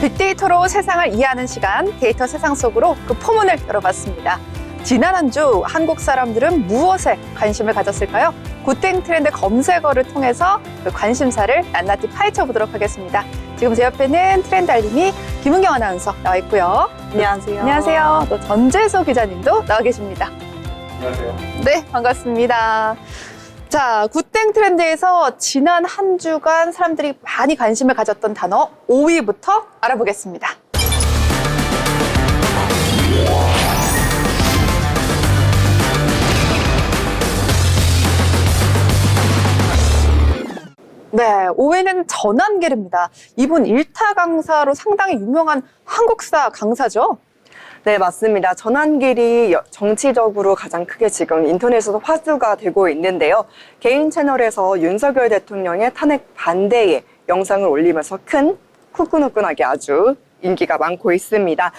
빅데이터로 세상을 이해하는 시간, 데이터 세상 속으로 그 포문을 열어봤습니다. 지난 한 주 한국 사람들은 무엇에 관심을 가졌을까요? 굿땡 트렌드 검색어를 통해서 그 관심사를 낱낱이 파헤쳐보도록 하겠습니다. 지금 제 옆에는 트렌드 알림이 김은경 아나운서 나와 있고요. 안녕하세요. 안녕하세요. 또 전재소 기자님도 나와 계십니다. 안녕하세요. 네, 반갑습니다. 자, 굿땡 트렌드에서 지난 한 주간 사람들이 많이 관심을 가졌던 단어 5위부터 알아보겠습니다. 네, 5위는 전한길입니다. 이분 일타 강사로 상당히 유명한 한국사 강사죠? 네, 맞습니다. 전한길이 정치적으로 가장 크게 지금 인터넷에서 화두가 되고 있는데요. 개인 채널에서 윤석열 대통령의 탄핵 반대의 영상을 올리면서 큰 후끈후끈하게 아주 인기가 많고 있습니다.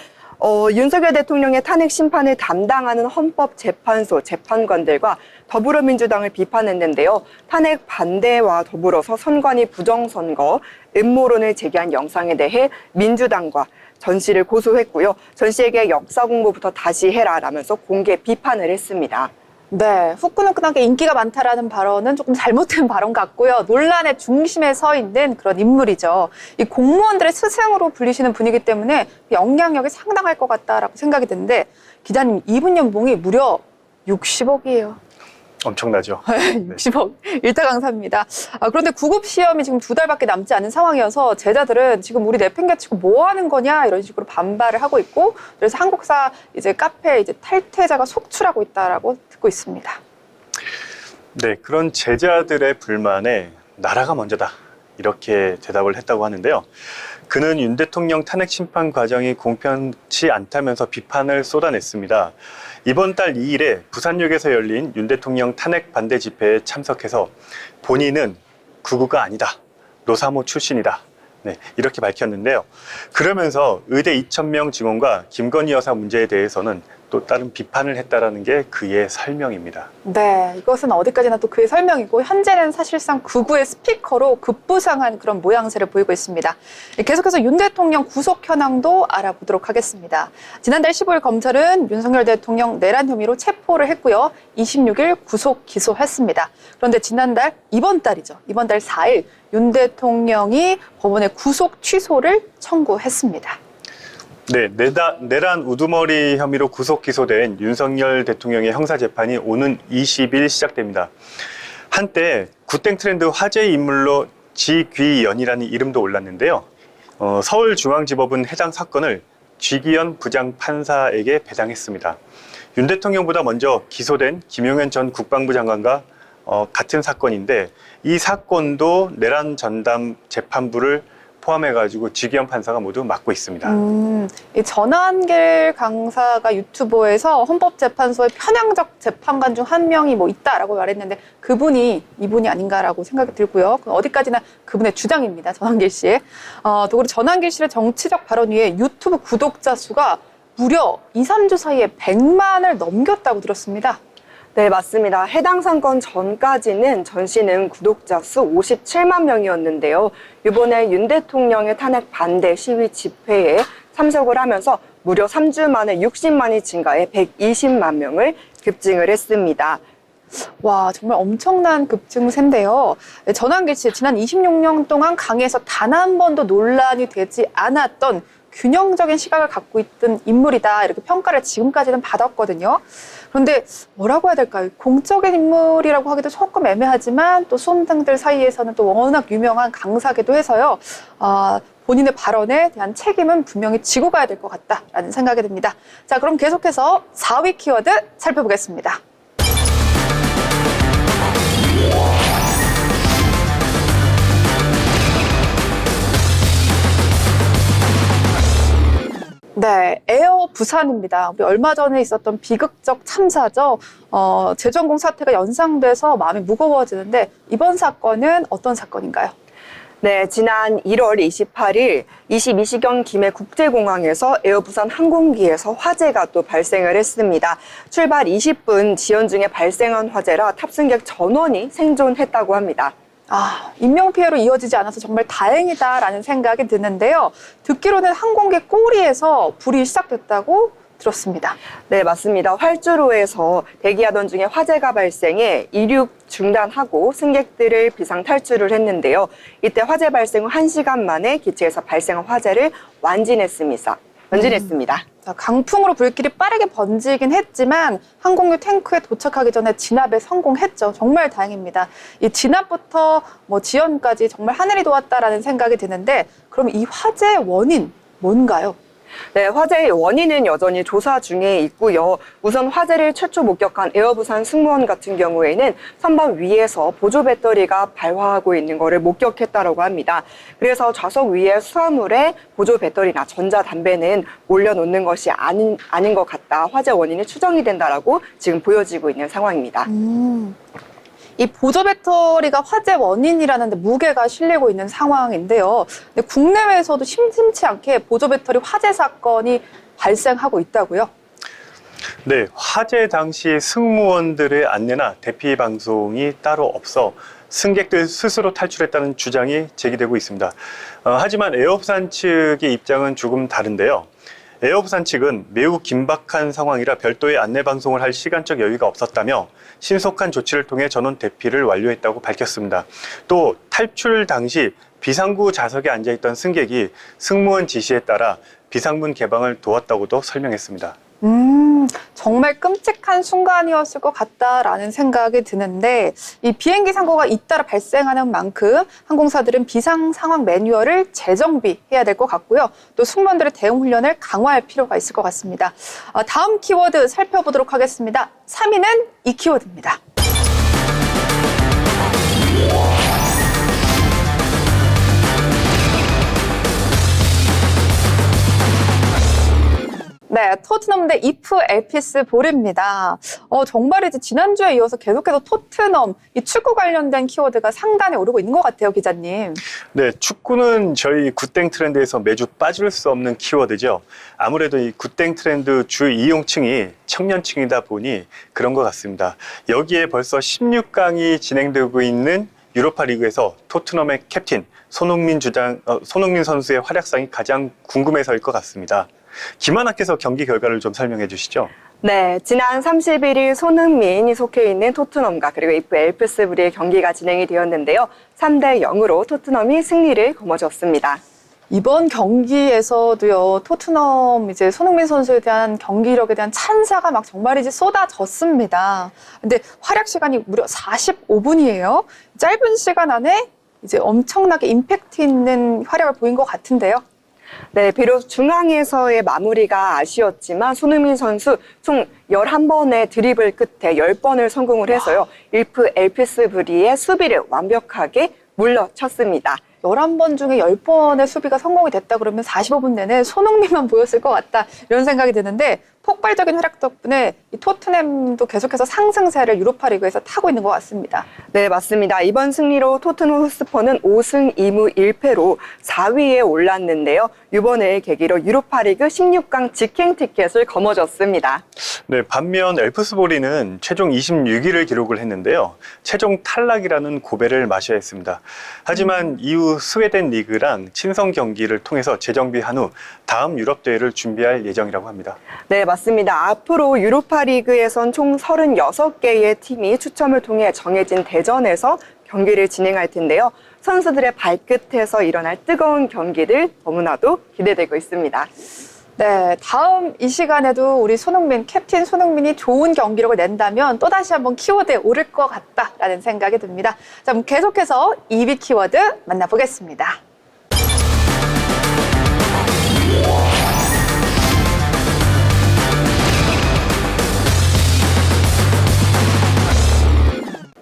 윤석열 대통령의 탄핵 심판을 담당하는 헌법재판소 재판관들과 더불어민주당을 비판했는데요. 탄핵 반대와 더불어서 선관위 부정선거, 음모론을 제기한 영상에 대해 민주당과 전 씨를 고소했고요. 전 씨에게 역사 공부부터 다시 해라라면서 공개 비판을 했습니다. 네, 후끈후끈하게 인기가 많다라는 발언은 조금 잘못된 발언 같고요. 논란의 중심에 서 있는 그런 인물이죠. 이 공무원들의 스승으로 불리시는 분이기 때문에 영향력이 상당할 것 같다라고 생각이 드는데, 기자님, 이분 연봉이 무려 60억이에요. 엄청나죠. 60억. 일타 강사입니다. 그런데 구급 시험이 지금 2달밖에 남지 않은 상황이어서 제자들은 지금 우리 내팽개치고 뭐 하는 거냐 이런 식으로 반발을 하고 있고, 그래서 한국사 이제 카페에 이제 탈퇴자가 속출하고 있다라고 듣고 있습니다. 네, 그런 제자들의 불만에 나라가 먼저다 이렇게 대답을 했다고 하는데요. 그는 윤 대통령 탄핵 심판 과정이 공평치 않다면서 비판을 쏟아냈습니다. 이번 달 2일에 부산역에서 열린 윤 대통령 탄핵 반대 집회에 참석해서 본인은 구구가 아니다, 노사모 출신이다, 네, 이렇게 밝혔는데요. 그러면서 의대 2,000명 증원과 김건희 여사 문제에 대해서는 또 다른 비판을 했다라는 게 그의 설명입니다. 네, 이것은 어디까지나 또 그의 설명이고, 현재는 사실상 구구의 스피커로 급부상한 그런 모양새를 보이고 있습니다. 계속해서 윤 대통령 구속 현황도 알아보도록 하겠습니다. 지난달 15일 검찰은 윤석열 대통령 내란 혐의로 체포를 했고요. 26일 구속 기소했습니다. 그런데 지난달, 이번 달 4일 윤 대통령이 법원에 구속 취소를 청구했습니다. 네, 내란 우두머리 혐의로 구속 기소된 윤석열 대통령의 형사재판이 오는 20일 시작됩니다. 한때 굿땡 트렌드 화제의 인물로 지귀연이라는 이름도 올랐는데요. 서울중앙지법은 해당 사건을 쥐기연 부장판사에게 배당했습니다. 윤 대통령보다 먼저 기소된 김용현 전 국방부 장관과 같은 사건인데, 이 사건도 내란 전담 재판부를 포함해가지고 지기현 판사가 모두 맡고 있습니다. 이 전한길 강사가 유튜브에서 헌법재판소의 편향적 재판관 중 한 명이 뭐 있다라고 말했는데, 이분이 아닌가라고 생각이 들고요. 어디까지나 그분의 주장입니다. 전한길 씨의. 또 그리고 전한길 씨의 정치적 발언 위에 유튜브 구독자 수가 무려 2, 3주 사이에 100만을 넘겼다고 들었습니다. 네, 맞습니다. 해당 사건 전까지는 전 씨는 구독자 수 57만 명이었는데요. 이번에 윤 대통령의 탄핵 반대 시위 집회에 참석을 하면서 무려 3주 만에 60만이 증가해 120만 명을 급증을 했습니다. 와, 정말 엄청난 급증세인데요. 전한길 씨, 지난 26년 동안 강의에서 단 한 번도 논란이 되지 않았던 균형적인 시각을 갖고 있던 인물이다, 이렇게 평가를 지금까지는 받았거든요. 그런데 뭐라고 해야 될까요? 공적인 인물이라고 하기도 조금 애매하지만, 또 수험생들 사이에서는 또 워낙 유명한 강사기도 해서요. 본인의 발언에 대한 책임은 분명히 지고 가야 될 것 같다라는 생각이 듭니다. 자, 그럼 계속해서 4위 키워드 살펴보겠습니다. 네, 에어 부산입니다. 우리 얼마 전에 있었던 비극적 참사죠. 재전공 사태가 연상돼서 마음이 무거워지는데, 이번 사건은 어떤 사건인가요? 네, 지난 1월 28일 22시경 김해 국제공항에서 에어부산 항공기에서 화재가 또 발생을 했습니다. 출발 20분 지연 중에 발생한 화재라 탑승객 전원이 생존했다고 합니다. 인명피해로 이어지지 않아서 정말 다행이다라는 생각이 드는데요. 듣기로는 항공기 꼬리에서 불이 시작됐다고 들었습니다. 네, 맞습니다. 활주로에서 대기하던 중에 화재가 발생해 이륙 중단하고 승객들을 비상 탈출을 했는데요. 이때 화재 발생 후 1시간 만에 기체에서 발생한 화재를 완진했습니다. 강풍으로 불길이 빠르게 번지긴 했지만 항공유 탱크에 도착하기 전에 진압에 성공했죠. 정말 다행입니다. 이 진압부터 지연까지 정말 하늘이 도왔다라는 생각이 드는데 그럼 이 화재의 원인 뭔가요? 네, 화재의 원인은 여전히 조사 중에 있고요. 우선 화재를 최초 목격한 에어부산 승무원 같은 경우에는 선반 위에서 보조 배터리가 발화하고 있는 것을 목격했다고 합니다. 그래서 좌석 위에 수화물에 보조 배터리나 전자담배는 올려놓는 것이 아닌 것 같다. 화재 원인이 추정이 된다라고 지금 보여지고 있는 상황입니다. 이 보조 배터리가 화재 원인이라는데 무게가 실리고 있는 상황인데요. 근데 국내외에서도 심심치 않게 보조 배터리 화재 사건이 발생하고 있다고요? 네, 화재 당시 승무원들의 안내나 대피 방송이 따로 없어 승객들 스스로 탈출했다는 주장이 제기되고 있습니다. 하지만 에어부산 측의 입장은 조금 다른데요. 에어부산 측은 매우 긴박한 상황이라 별도의 안내 방송을 할 시간적 여유가 없었다며 신속한 조치를 통해 전원 대피를 완료했다고 밝혔습니다. 또 탈출 당시 비상구 좌석에 앉아있던 승객이 승무원 지시에 따라 비상문 개방을 도왔다고도 설명했습니다. 정말 끔찍한 순간이었을 것 같다라는 생각이 드는데 이 비행기 사고가 잇따라 발생하는 만큼 항공사들은 비상 상황 매뉴얼을 재정비해야 될 것 같고요. 또 승무원들의 대응 훈련을 강화할 필요가 있을 것 같습니다. 다음 키워드 살펴보도록 하겠습니다. 3위는 이 키워드입니다. 네, 토트넘 대 이프 엘피스 볼입니다. 정말이지 지난주에 이어서 계속해서 토트넘, 이 축구 관련된 키워드가 상단에 오르고 있는 것 같아요, 기자님. 네, 축구는 저희 굿땡 트렌드에서 매주 빠질 수 없는 키워드죠. 아무래도 이 굿땡 트렌드 주 이용층이 청년층이다 보니 그런 것 같습니다. 여기에 벌써 16강이 진행되고 있는 유로파 리그에서 토트넘의 캡틴 손흥민 선수의 활약상이 가장 궁금해서일 것 같습니다. 김하나께서 경기 결과를 좀 설명해 주시죠. 네, 지난 31일 손흥민이 속해 있는 토트넘과 그리고 이프 엘프스부리의 경기가 진행이 되었는데요. 3대 0으로 토트넘이 승리를 거머쥐었습니다. 이번 경기에서도요, 토트넘 이제 손흥민 선수에 대한 경기력에 대한 찬사가 막 정말이지 쏟아졌습니다. 근데 활약 시간이 무려 45분이에요. 짧은 시간 안에 이제 엄청나게 임팩트 있는 활약을 보인 것 같은데요. 네, 비록 중앙에서의 마무리가 아쉬웠지만 손흥민 선수 총 11번의 드리블 끝에 10번을 성공을 해서요. 이프 엘피스부리의 수비를 완벽하게 물러쳤습니다. 11번 중에 10번의 수비가 성공이 됐다 그러면 45분 내내 손흥민만 보였을 것 같다 이런 생각이 드는데 폭발적인 활약 덕분에 이 토트넘도 계속해서 상승세를 유로파 리그에서 타고 있는 것 같습니다. 네, 맞습니다. 이번 승리로 토트넘 호스퍼는 5승 2무 1패로 4위에 올랐는데요. 이번을 계기로 유로파 리그 16강 직행 티켓을 거머쥐었습니다. 네, 반면 엘프스보리는 최종 26위를 기록을 했는데요. 최종 탈락이라는 고배를 마셔야 했습니다. 하지만 이후 스웨덴 리그랑 친선 경기를 통해서 재정비한 후 다음 유럽 대회를 준비할 예정이라고 합니다. 네, 맞습니다. 앞으로 유로파 리그에선 총 36개의 팀이 추첨을 통해 정해진 대전에서 경기를 진행할 텐데요. 선수들의 발끝에서 일어날 뜨거운 경기들 너무나도 기대되고 있습니다. 네, 다음 이 시간에도 우리 손흥민, 캡틴 손흥민이 좋은 경기력을 낸다면 또다시 한번 키워드에 오를 것 같다라는 생각이 듭니다. 자, 그럼 계속해서 2위 키워드 만나보겠습니다.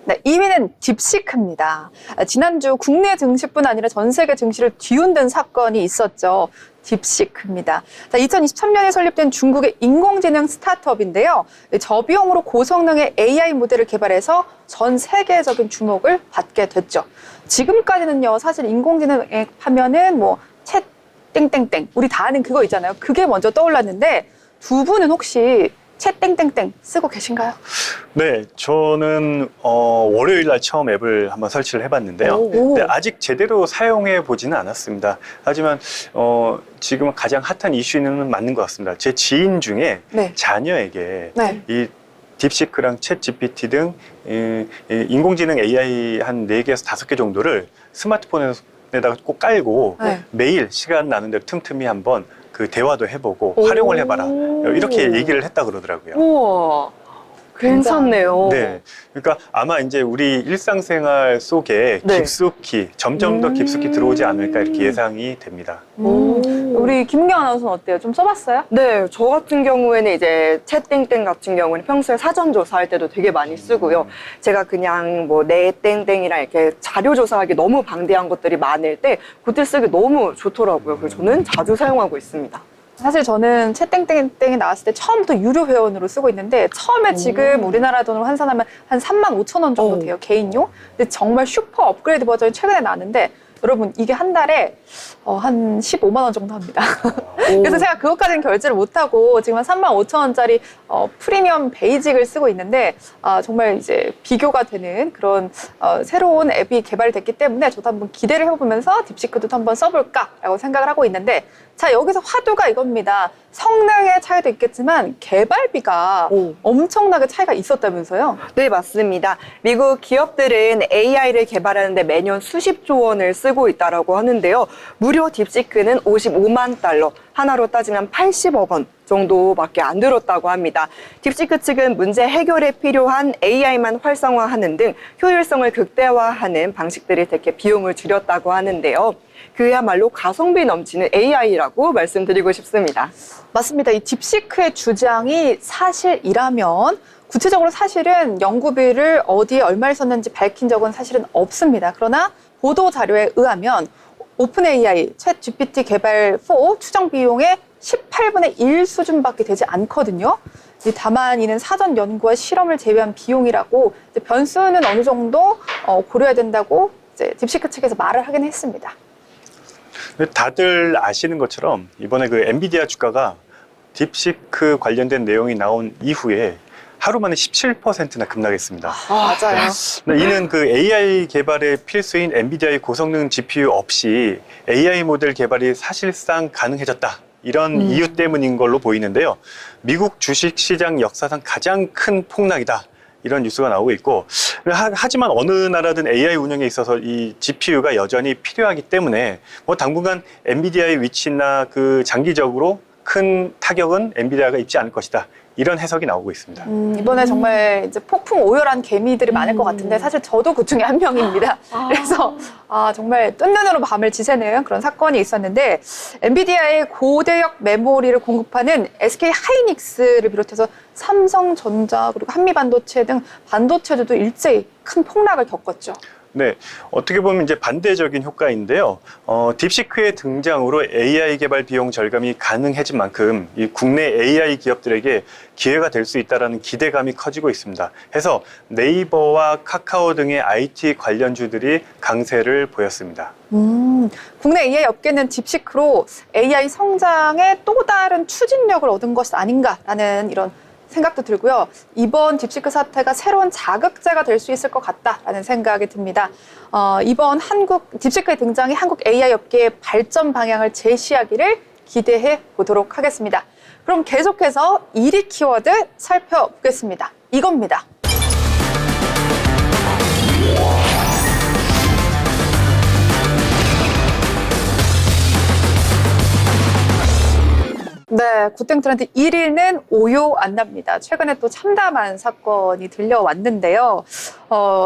네, 2위는 딥시크입니다. 지난주 국내 증시뿐 아니라 전 세계 증시를 뒤흔든 사건이 있었죠. 딥시크입니다. 2023년에 설립된 중국의 인공지능 스타트업인데요. 저비용으로 고성능의 AI 모델을 개발해서 전 세계적인 주목을 받게 됐죠. 지금까지는요, 사실 인공지능 하면은 챗 땡땡땡 우리 다 아는 그거 있잖아요. 그게 먼저 떠올랐는데 두 분은 혹시 챗 땡땡땡 쓰고 계신가요? 네, 저는 월요일 날 처음 앱을 한번 설치를 해봤는데요. 오. 근데 아직 제대로 사용해 보지는 않았습니다. 하지만 지금 가장 핫한 이슈는 맞는 것 같습니다. 제 지인 중에 네. 자녀에게 네. 이 딥시크랑 챗 GPT 등 인공지능 AI 한 4개에서 5개 정도를 스마트폰에다가 꼭 깔고 네. 매일 시간 나는 대로 틈틈이 한번 그 대화도 해보고 오. 활용을 해봐라. 이렇게 얘기를 했다 그러더라고요. 우와, 괜찮네요. 네. 그러니까 아마 이제 우리 일상생활 속에 네. 깊숙이, 점점 더 깊숙이 들어오지 않을까 이렇게 예상이 됩니다. 우리 김은경 아나운서는 어때요? 좀 써봤어요? 네, 저 같은 경우에는 이제 챗땡땡 같은 경우는 평소에 사전 조사할 때도 되게 많이 쓰고요. 제가 그냥 뭐 내 땡땡이랑 이렇게 자료 조사하기 너무 방대한 것들이 많을 때 그때 쓰기 너무 좋더라고요. 그래서 저는 자주 사용하고 있습니다. 사실 저는 챗땡땡땡이 나왔을 때 처음부터 유료 회원으로 쓰고 있는데 처음에 지금 우리나라 돈으로 환산하면 한 35,000원 정도 돼요, 개인용. 근데 정말 슈퍼 업그레이드 버전이 최근에 나왔는데 여러분 이게 한 달에 한 15만 원 정도 합니다. 그래서 제가 그것까지는 결제를 못하고 지금 한 35,000원짜리 프리미엄 베이직을 쓰고 있는데 정말 이제 비교가 되는 그런 새로운 앱이 개발됐기 때문에 저도 한번 기대를 해보면서 딥시크도 한번 써볼까라고 생각을 하고 있는데 자 여기서 화두가 이겁니다. 성능의 차이도 있겠지만 개발비가 엄청나게 차이가 있었다면서요? 네, 맞습니다. 미국 기업들은 AI를 개발하는데 매년 수십조 원을 쓰고 있다고 하는데요. 무료 딥시크는 55만 달러, 하나로 따지면 80억 원 정도밖에 안 들었다고 합니다. 딥시크 측은 문제 해결에 필요한 AI만 활성화하는 등 효율성을 극대화하는 방식들을 택해 비용을 줄였다고 하는데요. 그야말로 가성비 넘치는 AI라고 말씀드리고 싶습니다. 맞습니다. 이 딥시크의 주장이 사실이라면 구체적으로 사실은 연구비를 어디에 얼마를 썼는지 밝힌 적은 사실은 없습니다. 그러나 보도 자료에 의하면 오픈 AI, 챗 GPT 개발 4 추정 비용의 18분의 1 수준밖에 되지 않거든요. 다만 이는 사전 연구와 실험을 제외한 비용이라고 변수는 어느 정도 고려해야 된다고 이제 딥시크 측에서 말을 하긴 했습니다. 다들 아시는 것처럼 이번에 그 엔비디아 주가가 딥시크 관련된 내용이 나온 이후에 하루 만에 17%나 급락했습니다. 맞아요. 이는 그 AI 개발의 필수인 엔비디아의 고성능 GPU 없이 AI 모델 개발이 사실상 가능해졌다. 이런 이유 때문인 걸로 보이는데요. 미국 주식시장 역사상 가장 큰 폭락이다. 이런 뉴스가 나오고 있고 하지만 어느 나라든 AI 운영에 있어서 이 GPU가 여전히 필요하기 때문에 뭐 당분간 엔비디아의 위치나 그 장기적으로 큰 타격은 엔비디아가 입지 않을 것이다. 이런 해석이 나오고 있습니다. 이번에 정말 이제 폭풍 오열한 개미들이 많을 것 같은데 사실 저도 그 중에 한 명입니다. 그래서 정말 뜬 눈으로 밤을 지새는 그런 사건이 있었는데 엔비디아의 고대역 메모리를 공급하는 SK 하이닉스를 비롯해서 삼성전자 그리고 한미반도체 등 반도체들도 일제히 큰 폭락을 겪었죠. 네, 어떻게 보면 이제 반대적인 효과인데요. 딥시크의 등장으로 AI 개발 비용 절감이 가능해진 만큼 이 국내 AI 기업들에게 기회가 될 수 있다는 기대감이 커지고 있습니다. 해서 네이버와 카카오 등의 IT 관련주들이 강세를 보였습니다. 국내 AI 업계는 딥시크로 AI 성장에 또 다른 추진력을 얻은 것 아닌가라는 이런 생각도 들고요. 이번 딥시크 사태가 새로운 자극제가 될 수 있을 것 같다라는 생각이 듭니다. 이번 딥시크의 등장이 한국 AI 업계의 발전 방향을 제시하기를 기대해 보도록 하겠습니다. 그럼 계속해서 1위 키워드 살펴보겠습니다. 이겁니다. 네, 굿땡 트렌드 1위는 오요 안 납니다. 최근에 또 참담한 사건이 들려왔는데요.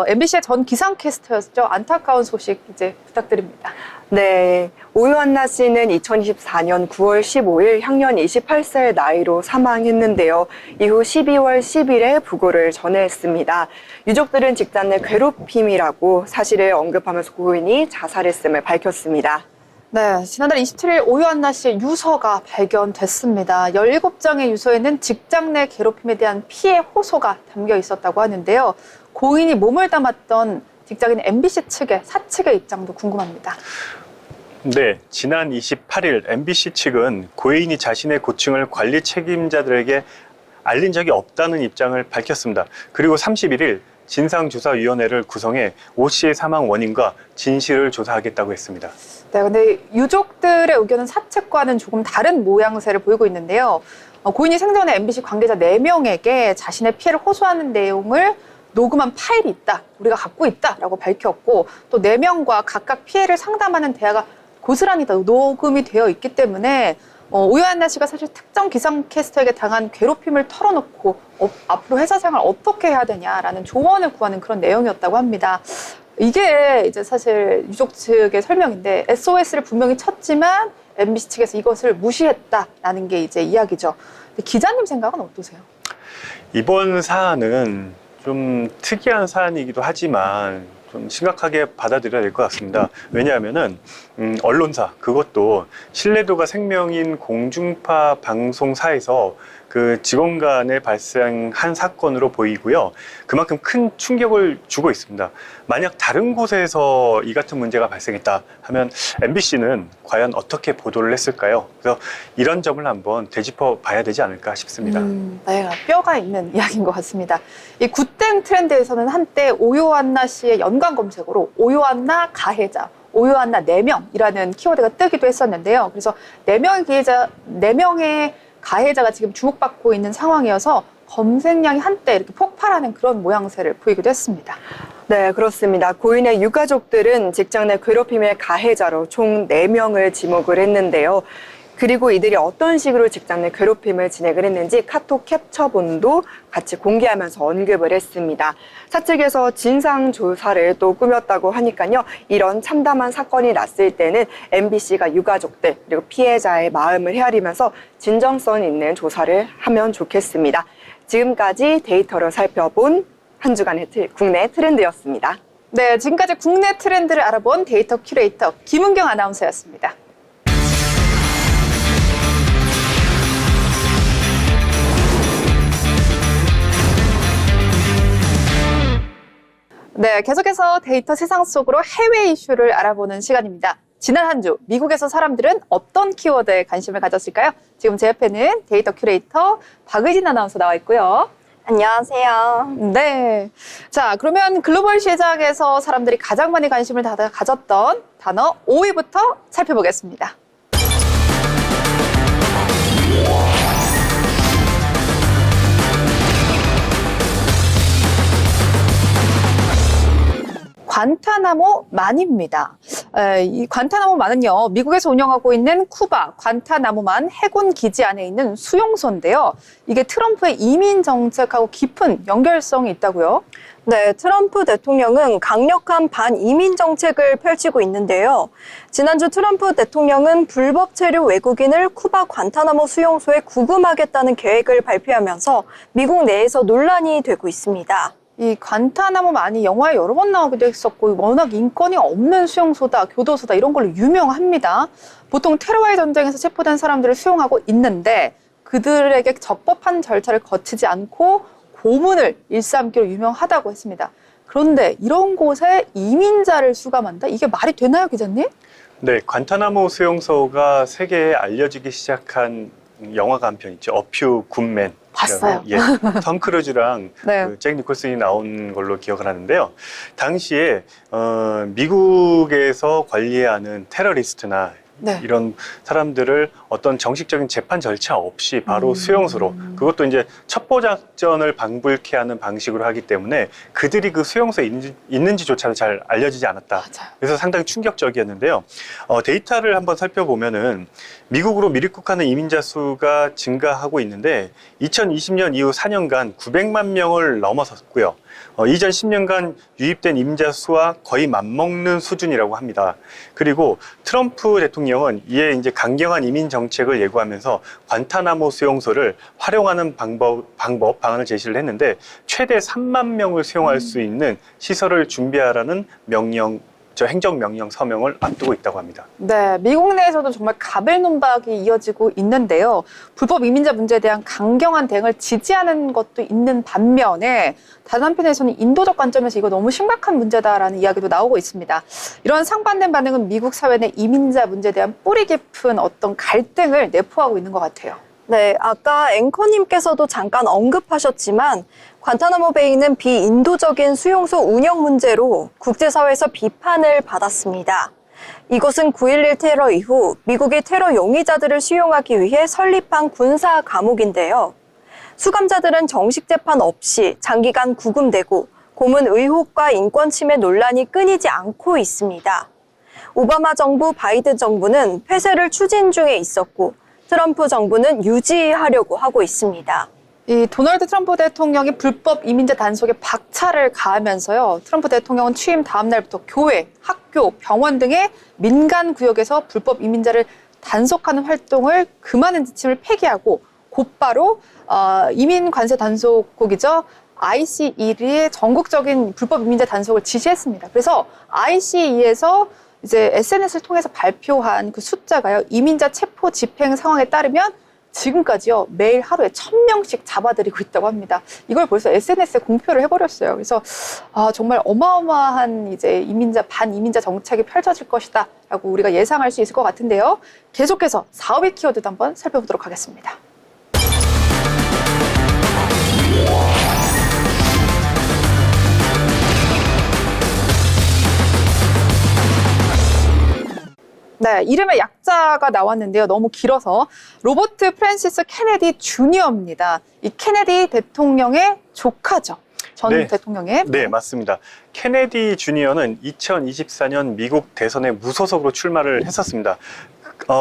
MBC의 전 기상캐스터였죠. 안타까운 소식 이제 부탁드립니다. 네, 오유한나 씨는 2024년 9월 15일 향년 28세 나이로 사망했는데요. 이후 12월 10일에 부고를 전해했습니다. 유족들은 직장 내 괴롭힘이라고 사실을 언급하면서 고인이 자살했음을 밝혔습니다. 네, 지난달 27일 오유한나 씨의 유서가 발견됐습니다. 17장의 유서에는 직장 내 괴롭힘에 대한 피해 호소가 담겨 있었다고 하는데요. 고인이 몸을 담았던 직장인 MBC 측의 사측의 입장도 궁금합니다. 네, 지난 28일 MBC 측은 고인이 자신의 고충을 관리 책임자들에게 알린 적이 없다는 입장을 밝혔습니다. 그리고 31일 진상조사위원회를 구성해 오 씨의 사망 원인과 진실을 조사하겠다고 했습니다. 네, 근데 유족들의 의견은 사측과는 조금 다른 모양새를 보이고 있는데요. 고인이 생전에 MBC 관계자 4명에게 자신의 피해를 호소하는 내용을 녹음한 파일이 있다, 우리가 갖고 있다라고 밝혔고, 또 4명과 각각 피해를 상담하는 대화가 고스란히 다 녹음이 되어 있기 때문에 오요한나 씨가 사실 특정 기상캐스터에게 당한 괴롭힘을 털어놓고 앞으로 회사 생활 어떻게 해야 되냐라는 조언을 구하는 그런 내용이었다고 합니다. 이게 이제 사실 유족 측의 설명인데 SOS를 분명히 쳤지만 MBC 측에서 이것을 무시했다라는 게 이제 이야기죠. 근데 기자님 생각은 어떠세요? 이번 사안은 좀 특이한 사안이기도 하지만 좀 심각하게 받아들여야 될 것 같습니다. 왜냐하면은 언론사, 그것도 신뢰도가 생명인 공중파 방송사에서 그 직원 간에 발생한 사건으로 보이고요. 그만큼 큰 충격을 주고 있습니다. 만약 다른 곳에서 이 같은 문제가 발생했다 하면 MBC는 과연 어떻게 보도를 했을까요? 그래서 이런 점을 한번 되짚어 봐야 되지 않을까 싶습니다. 네, 뼈가 있는 이야기인 것 같습니다. 이 굿땡 트렌드에서는 한때 오요한나 씨의 연관 검색어로 오요한나 가해자, 오요한나 4명이라는 키워드가 뜨기도 했었는데요. 그래서 4명의 가해자가 지금 주목받고 있는 상황이어서 검색량이 한때 이렇게 폭발하는 그런 모양새를 보이기도 했습니다. 네, 그렇습니다. 고인의 유가족들은 직장 내 괴롭힘의 가해자로 총 4명을 지목을 했는데요. 그리고 이들이 어떤 식으로 직장 내 괴롭힘을 진행을 했는지 카톡 캡처본도 같이 공개하면서 언급을 했습니다. 사측에서 진상조사를 또 꾸몄다고 하니까요. 이런 참담한 사건이 났을 때는 MBC가 유가족들 그리고 피해자의 마음을 헤아리면서 진정성 있는 조사를 하면 좋겠습니다. 지금까지 데이터로 살펴본 한 주간의 국내 트렌드였습니다. 네, 지금까지 국내 트렌드를 알아본 데이터 큐레이터 김은경 아나운서였습니다. 네, 계속해서 데이터 세상 속으로 해외 이슈를 알아보는 시간입니다. 지난 한 주 미국에서 사람들은 어떤 키워드에 관심을 가졌을까요? 지금 제 옆에는 데이터 큐레이터 박의진 아나운서 나와 있고요. 안녕하세요. 네. 자, 그러면 글로벌 시장에서 사람들이 가장 많이 관심을 가졌던 단어 5위부터 살펴보겠습니다. 관타나모만입니다. 이 관타나모만은요, 미국에서 운영하고 있는 쿠바 관타나모만 해군 기지 안에 있는 수용소인데요. 이게 트럼프의 이민 정책하고 깊은 연결성이 있다고요? 네, 트럼프 대통령은 강력한 반이민 정책을 펼치고 있는데요. 지난주 트럼프 대통령은 불법 체류 외국인을 쿠바 관타나모 수용소에 구금하겠다는 계획을 발표하면서 미국 내에서 논란이 되고 있습니다. 이 관타나모만이 영화에 여러 번 나오기도 했었고 워낙 인권이 없는 수용소다, 교도소다 이런 걸로 유명합니다. 보통 테러와의 전쟁에서 체포된 사람들을 수용하고 있는데 그들에게 적법한 절차를 거치지 않고 고문을 일삼기로 유명하다고 했습니다. 그런데 이런 곳에 이민자를 수감한다? 이게 말이 되나요, 기자님? 네, 관타나모 수용소가 세계에 알려지기 시작한 영화가 한 편 있죠. 어퓨 굿맨. 봤어요. 예, 톰 크루즈랑 네. 잭 니콜슨이 나온 걸로 기억을 하는데요. 당시에 미국에서 관리하는 테러리스트나 네. 이런 사람들을 어떤 정식적인 재판 절차 없이 바로 수용소로, 그것도 이제 첩보작전을 방불케 하는 방식으로 하기 때문에 그들이 그 수용소에 있는지조차도 잘 알려지지 않았다. 맞아요. 그래서 상당히 충격적이었는데요. 데이터를 한번 살펴보면은 미국으로 밀입국하는 이민자 수가 증가하고 있는데 2020년 이후 4년간 900만 명을 넘어섰고요. 이전 10년간 유입된 이민자 수와 거의 맞먹는 수준이라고 합니다. 그리고 트럼프 대통령은 이에 이제 강경한 이민 정책을 예고하면서 관타나모 수용소를 활용하는 방안을 제시를 했는데 최대 3만 명을 수용할 수 있는 시설을 준비하라는 행정명령 서명을 앞두고 있다고 합니다. 네, 미국 내에서도 정말 가벨논박이 이어지고 있는데요. 불법 이민자 문제에 대한 강경한 대응을 지지하는 것도 있는 반면에 다른 한편에서는 인도적 관점에서 이거 너무 심각한 문제다라는 이야기도 나오고 있습니다. 이런 상반된 반응은 미국 사회 내 이민자 문제에 대한 뿌리 깊은 어떤 갈등을 내포하고 있는 것 같아요. 네, 아까 앵커님께서도 잠깐 언급하셨지만 관타나모 베이는 비인도적인 수용소 운영 문제로 국제사회에서 비판을 받았습니다. 이곳은 9.11 테러 이후 미국이 테러 용의자들을 수용하기 위해 설립한 군사 감옥인데요. 수감자들은 정식 재판 없이 장기간 구금되고 고문 의혹과 인권 침해 논란이 끊이지 않고 있습니다. 오바마 정부, 바이든 정부는 폐쇄를 추진 중에 있었고 트럼프 정부는 유지하려고 하고 있습니다. 이 도널드 트럼프 대통령이 불법 이민자 단속에 박차를 가하면서요. 트럼프 대통령은 취임 다음 날부터 교회, 학교, 병원 등의 민간 구역에서 불법 이민자를 단속하는 활동을 금하는 지침을 폐기하고 곧바로 이민 관세 단속국이죠. ICE의 전국적인 불법 이민자 단속을 지시했습니다. 그래서 ICE에서 이제 SNS를 통해서 발표한 그 숫자가요. 이민자 체포 집행 상황에 따르면 지금까지요. 매일 하루에 1,000명씩 잡아들이고 있다고 합니다. 이걸 벌써 SNS에 공표를 해버렸어요. 그래서 정말 어마어마한 이제 반이민자 정책이 펼쳐질 것이다라고 우리가 예상할 수 있을 것 같은데요. 계속해서 4위 키워드도 한번 살펴보도록 하겠습니다. 네, 이름의 약자가 나왔는데요. 너무 길어서 로버트 프랜시스 케네디 주니어입니다. 이 케네디 대통령의 조카죠. 전 네. 대통령의. 네, 맞습니다. 케네디 주니어는 2024년 미국 대선에 무소속으로 출마를 했었습니다.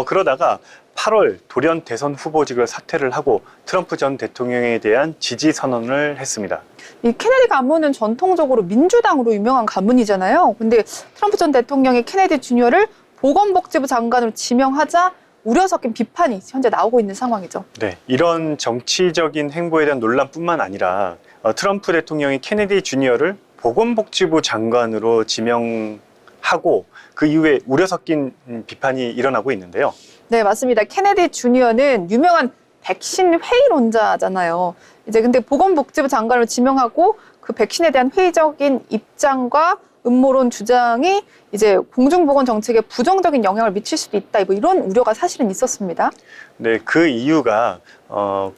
그러다가 8월 돌연 대선 후보직을 사퇴를 하고 트럼프 전 대통령에 대한 지지 선언을 했습니다. 이 케네디 가문은 전통적으로 민주당으로 유명한 가문이잖아요. 근데 트럼프 전 대통령이 케네디 주니어를 보건복지부 장관으로 지명하자 우려 섞인 비판이 현재 나오고 있는 상황이죠. 네, 이런 정치적인 행보에 대한 논란뿐만 아니라 트럼프 대통령이 케네디 주니어를 보건복지부 장관으로 지명하고 그 이후에 우려 섞인 비판이 일어나고 있는데요. 네, 맞습니다. 케네디 주니어는 유명한 백신 회의론자잖아요. 이제 근데 보건복지부 장관을 지명하고 그 백신에 대한 회의적인 입장과 음모론 주장이 이제 공중보건 정책에 부정적인 영향을 미칠 수도 있다. 이런 우려가 사실은 있었습니다. 네, 그 이유가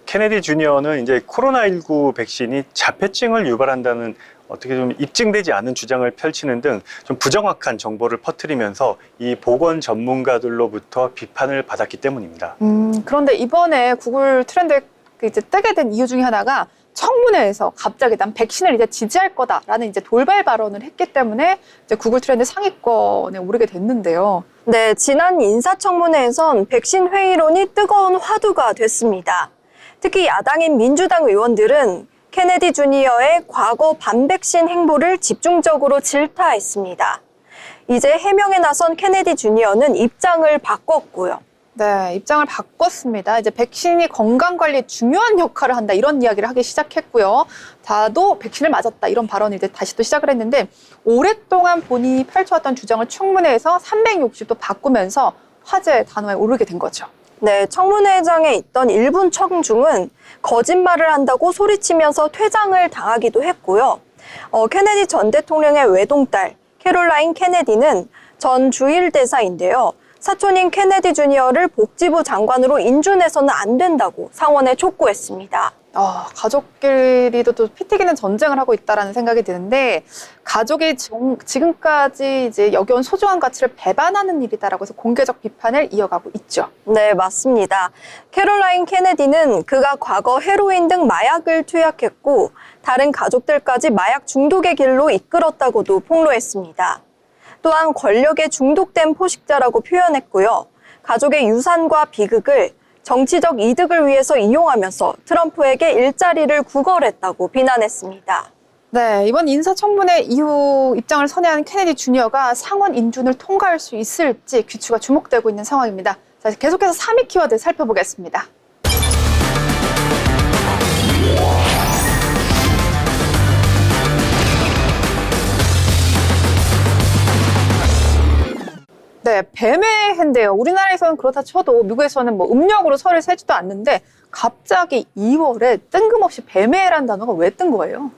케네디 주니어는 이제 코로나19 백신이 자폐증을 유발한다는 어떻게 좀 입증되지 않은 주장을 펼치는 등 좀 부정확한 정보를 퍼뜨리면서 이 보건 전문가들로부터 비판을 받았기 때문입니다. 그런데 이번에 구글 트렌드에 이제 뜨게 된 이유 중에 하나가 청문회에서 갑자기 난 백신을 이제 지지할 거다라는 이제 돌발 발언을 했기 때문에 이제 구글 트렌드 상위권에 오르게 됐는데요. 네, 지난 인사청문회에선 백신 회의론이 뜨거운 화두가 됐습니다. 특히 야당인 민주당 의원들은 케네디 주니어의 과거 반백신 행보를 집중적으로 질타했습니다. 이제 해명에 나선 케네디 주니어는 입장을 바꿨고요. 네, 입장을 바꿨습니다. 이제 백신이 건강관리에 중요한 역할을 한다 이런 이야기를 하기 시작했고요. 나도 백신을 맞았다 이런 발언을 이제 다시 또 시작을 했는데 오랫동안 본인이 펼쳐왔던 주장을 청문회에서 360도 바꾸면서 화제의 단어에 오르게 된 거죠. 네, 청문회장에 있던 일본 청중은 거짓말을 한다고 소리치면서 퇴장을 당하기도 했고요. 케네디 전 대통령의 외동딸 캐롤라인 케네디는 전 주일 대사인데요. 사촌인 케네디 주니어를 복지부 장관으로 인준해서는 안 된다고 상원에 촉구했습니다. 가족끼리도 또 피 튀기는 전쟁을 하고 있다라는 생각이 드는데 가족이 지금까지 이제 여겨온 소중한 가치를 배반하는 일이다라고 해서 공개적 비판을 이어가고 있죠. 네, 맞습니다. 캐롤라인 케네디는 그가 과거 헤로인 등 마약을 투약했고 다른 가족들까지 마약 중독의 길로 이끌었다고도 폭로했습니다. 또한 권력에 중독된 포식자라고 표현했고요. 가족의 유산과 비극을 정치적 이득을 위해서 이용하면서 트럼프에게 일자리를 구걸했다고 비난했습니다. 네, 이번 인사청문회 이후 입장을 선회한 케네디 주니어가 상원 인준을 통과할 수 있을지 귀추가 주목되고 있는 상황입니다. 자, 계속해서 3위 키워드 살펴보겠습니다. 네, 뱀의 해인데요. 우리나라에서는 그렇다 쳐도 미국에서는 뭐 음력으로 설을 세지도 않는데 갑자기 2월에 뜬금없이 뱀의 해라는 단어가 왜 뜬 거예요?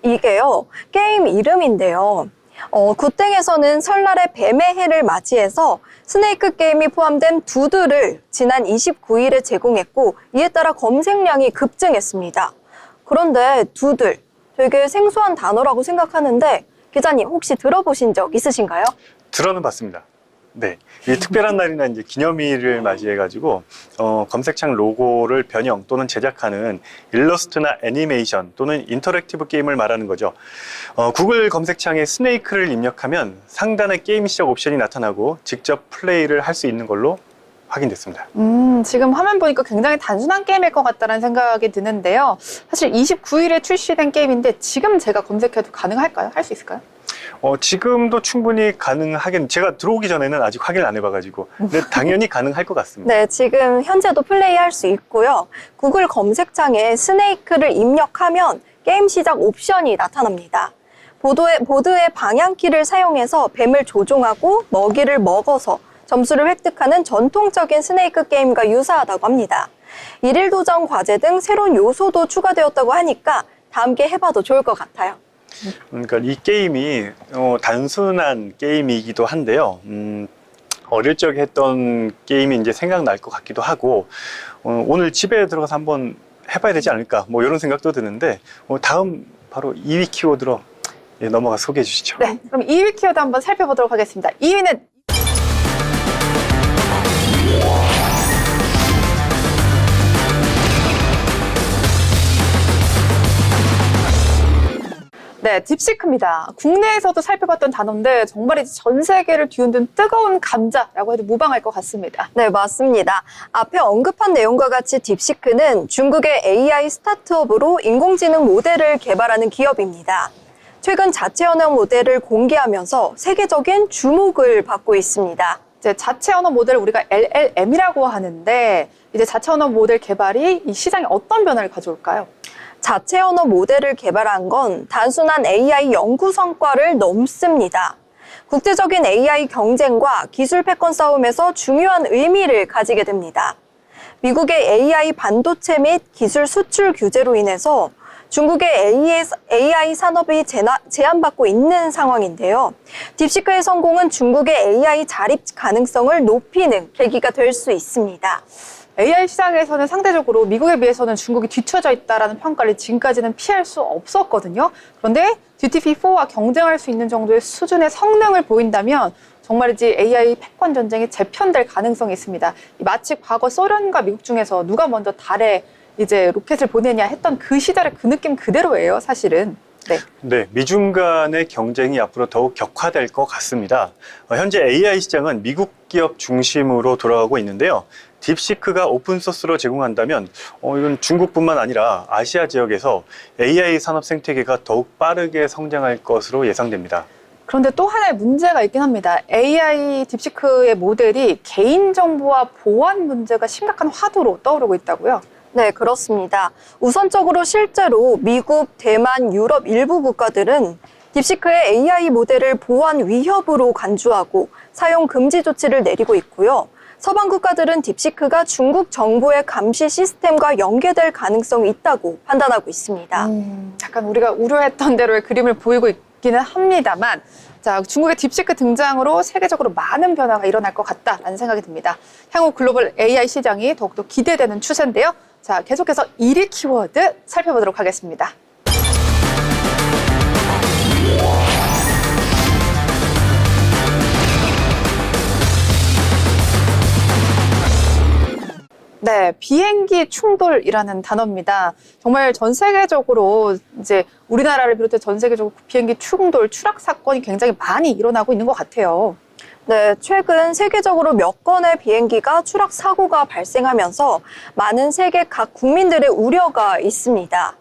이게요, 게임 이름인데요. 굿땡에서는 설날의 뱀의 해를 맞이해서 스네이크 게임이 포함된 두들을 지난 29일에 제공했고 이에 따라 검색량이 급증했습니다. 그런데 두들, 되게 생소한 단어라고 생각하는데 기자님 혹시 들어보신 적 있으신가요? 들어는 봤습니다. 네, 이 특별한 날이나 이제 기념일을 맞이해가지고 검색창 로고를 변형 또는 제작하는 일러스트나 애니메이션 또는 인터랙티브 게임을 말하는 거죠. 구글 검색창에 스네이크를 입력하면 상단에 게임 시작 옵션이 나타나고 직접 플레이를 할 수 있는 걸로 확인됐습니다. 지금 화면 보니까 굉장히 단순한 게임일 것 같다는 생각이 드는데요. 사실 29일에 출시된 게임인데 지금 제가 검색해도 가능할까요? 할 수 있을까요? 지금도 충분히 가능하긴, 제가 들어오기 전에는 아직 확인을 안 해봐가지고, 근데 당연히 가능할 것 같습니다. 네, 지금 현재도 플레이할 수 있고요. 구글 검색창에 스네이크를 입력하면 게임 시작 옵션이 나타납니다. 보드의 방향키를 사용해서 뱀을 조종하고 먹이를 먹어서 점수를 획득하는 전통적인 스네이크 게임과 유사하다고 합니다. 일일 도전 과제 등 새로운 요소도 추가되었다고 하니까 다 함께 해봐도 좋을 것 같아요. 그러니까 이 게임이 단순한 게임이기도 한데요. 어릴 적에 했던 게임이 이제 생각날 것 같기도 하고, 오늘 집에 들어가서 한번 해봐야 되지 않을까, 뭐 이런 생각도 드는데, 다음 바로 2위 키워드로 넘어가 소개해 주시죠. 네, 그럼 2위 키워드 한번 살펴보도록 하겠습니다. 2위는 네, 딥시크입니다. 국내에서도 살펴봤던 단어인데 정말 이제 전 세계를 뒤흔든 뜨거운 감자라고 해도 무방할 것 같습니다. 네, 맞습니다. 앞에 언급한 내용과 같이 딥시크는 중국의 AI 스타트업으로 인공지능 모델을 개발하는 기업입니다. 최근 자체 언어 모델을 공개하면서 세계적인 주목을 받고 있습니다. 이제 자체 언어 모델을 우리가 LLM이라고 하는데 이제 자체 언어 모델 개발이 이 시장에 어떤 변화를 가져올까요? 자체 언어 모델을 개발한 건 단순한 AI 연구 성과를 넘습니다. 국제적인 AI 경쟁과 기술 패권 싸움에서 중요한 의미를 가지게 됩니다. 미국의 AI 반도체 및 기술 수출 규제로 인해서 중국의 AI 산업이 제한받고 있는 상황인데요. 딥시크의 성공은 중국의 AI 자립 가능성을 높이는 계기가 될 수 있습니다. AI 시장에서는 상대적으로 미국에 비해서는 중국이 뒤처져 있다는 평가를 지금까지는 피할 수 없었거든요. 그런데 GPT-4와 경쟁할 수 있는 정도의 수준의 성능을 보인다면 정말이지 AI 패권 전쟁이 재편될 가능성이 있습니다. 마치 과거 소련과 미국 중에서 누가 먼저 달에 이제 로켓을 보내냐 했던 그 시절의 그 느낌 그대로예요, 사실은. 네, 미중 간의 경쟁이 앞으로 더욱 격화될 것 같습니다. 현재 AI 시장은 미국 기업 중심으로 돌아가고 있는데요. 딥시크가 오픈소스로 제공한다면 이건 중국뿐만 아니라 아시아 지역에서 AI 산업 생태계가 더욱 빠르게 성장할 것으로 예상됩니다. 그런데 또 하나의 문제가 있긴 합니다. AI 딥시크의 모델이 개인정보와 보안 문제가 심각한 화두로 떠오르고 있다고요? 네, 그렇습니다. 우선적으로 실제로 미국, 대만, 유럽 일부 국가들은 딥시크의 AI 모델을 보안 위협으로 간주하고 사용 금지 조치를 내리고 있고요. 서방 국가들은 딥시크가 중국 정보의 감시 시스템과 연계될 가능성이 있다고 판단하고 있습니다. 약간 우리가 우려했던 대로의 그림을 보이고 있기는 합니다만, 자, 중국의 딥시크 등장으로 세계적으로 많은 변화가 일어날 것 같다라는 생각이 듭니다. 향후 글로벌 AI 시장이 더욱더 기대되는 추세인데요. 자, 계속해서 1위 키워드 살펴보도록 하겠습니다. 네, 비행기 충돌이라는 단어입니다. 정말 전 세계적으로 이제 우리나라를 비롯해 전 세계적으로 비행기 충돌, 추락 사건이 굉장히 많이 일어나고 있는 것 같아요. 네, 최근 세계적으로 몇 건의 비행기가 추락 사고가 발생하면서 많은 세계 각 국민들의 우려가 있습니다.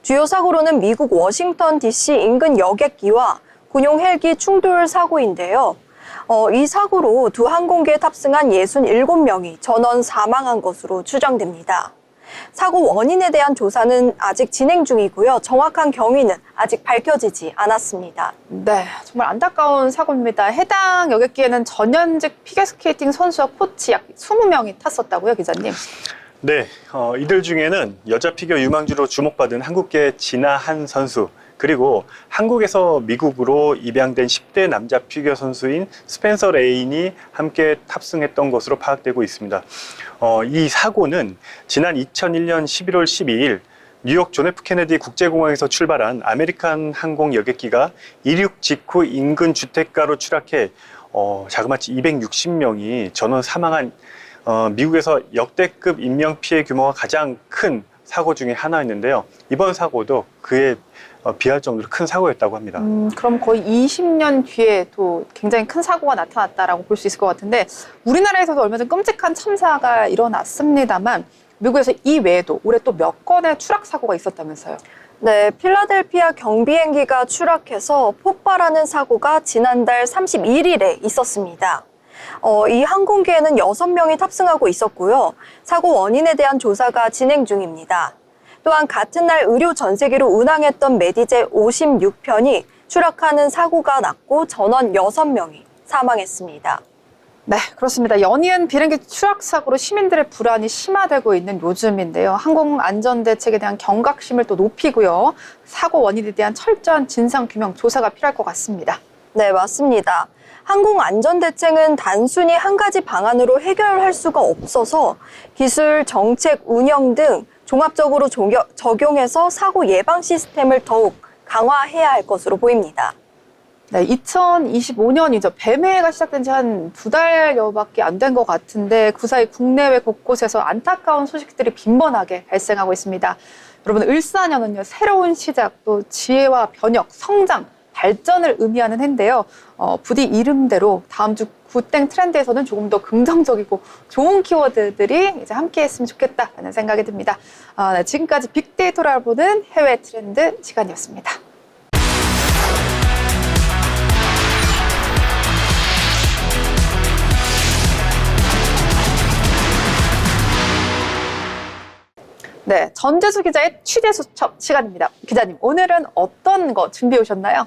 주요 사고로는 미국 워싱턴 DC 인근 여객기와 군용 헬기 충돌 사고인데요. 이 사고로 두 항공기에 탑승한 67명이 전원 사망한 것으로 추정됩니다. 사고 원인에 대한 조사는 아직 진행 중이고요. 정확한 경위는 아직 밝혀지지 않았습니다. 네, 정말 안타까운 사고입니다. 해당 여객기에는 전현직 피겨스케이팅 선수와 코치 약 20명이 탔었다고요, 기자님? 네, 이들 중에는 여자 피겨 유망주로 주목받은 한국계 진아한 선수, 그리고 한국에서 미국으로 입양된 10대 남자 피겨 선수인 스펜서 레인이 함께 탑승했던 것으로 파악되고 있습니다. 이 사고는 지난 2001년 11월 12일 뉴욕 존 F 케네디 국제공항에서 출발한 아메리칸 항공 여객기가 이륙 직후 인근 주택가로 추락해 자그마치 260명이 전원 사망한 미국에서 역대급 인명피해 규모가 가장 큰 사고 중에 하나였는데요. 이번 사고도 그에 비할 정도로 큰 사고였다고 합니다. 그럼 거의 20년 뒤에 또 굉장히 큰 사고가 나타났다라고 볼 수 있을 것 같은데 우리나라에서도 얼마 전 끔찍한 참사가 일어났습니다만 미국에서 이 외에도 올해 또 몇 건의 추락 사고가 있었다면서요? 네, 필라델피아 경비행기가 추락해서 폭발하는 사고가 지난달 31일에 있었습니다. 이 항공기에는 6명이 탑승하고 있었고요. 사고 원인에 대한 조사가 진행 중입니다. 또한 같은 날 의료 전세기로 운항했던 메디제 56편이 추락하는 사고가 났고 전원 6명이 사망했습니다. 네, 그렇습니다. 연이은 비행기 추락 사고로 시민들의 불안이 심화되고 있는 요즘인데요. 항공안전대책에 대한 경각심을 또 높이고요. 사고 원인에 대한 철저한 진상규명 조사가 필요할 것 같습니다. 네, 맞습니다. 항공안전대책은 단순히 한 가지 방안으로 해결할 수가 없어서 기술, 정책, 운영 등 종합적으로 적용해서 사고 예방 시스템을 더욱 강화해야 할 것으로 보입니다. 네, 2025년이죠. 뱀해가 시작된 지 한 2달여밖에 안 된 것 같은데 그 사이 국내외 곳곳에서 안타까운 소식들이 빈번하게 발생하고 있습니다. 여러분, 을사년은요, 새로운 시작, 또 지혜와 변혁, 성장, 발전을 의미하는 해인데요. 부디 이름대로 다음 주 굿땡 트렌드에서는 조금 더 긍정적이고 좋은 키워드들이 이제 함께 했으면 좋겠다라는 생각이 듭니다. 네, 지금까지 빅데이터를 알아보는 해외 트렌드 시간이었습니다. 네, 전재수 기자의 취재 수첩 시간입니다. 기자님, 오늘은 어떤 거 준비해 오셨나요?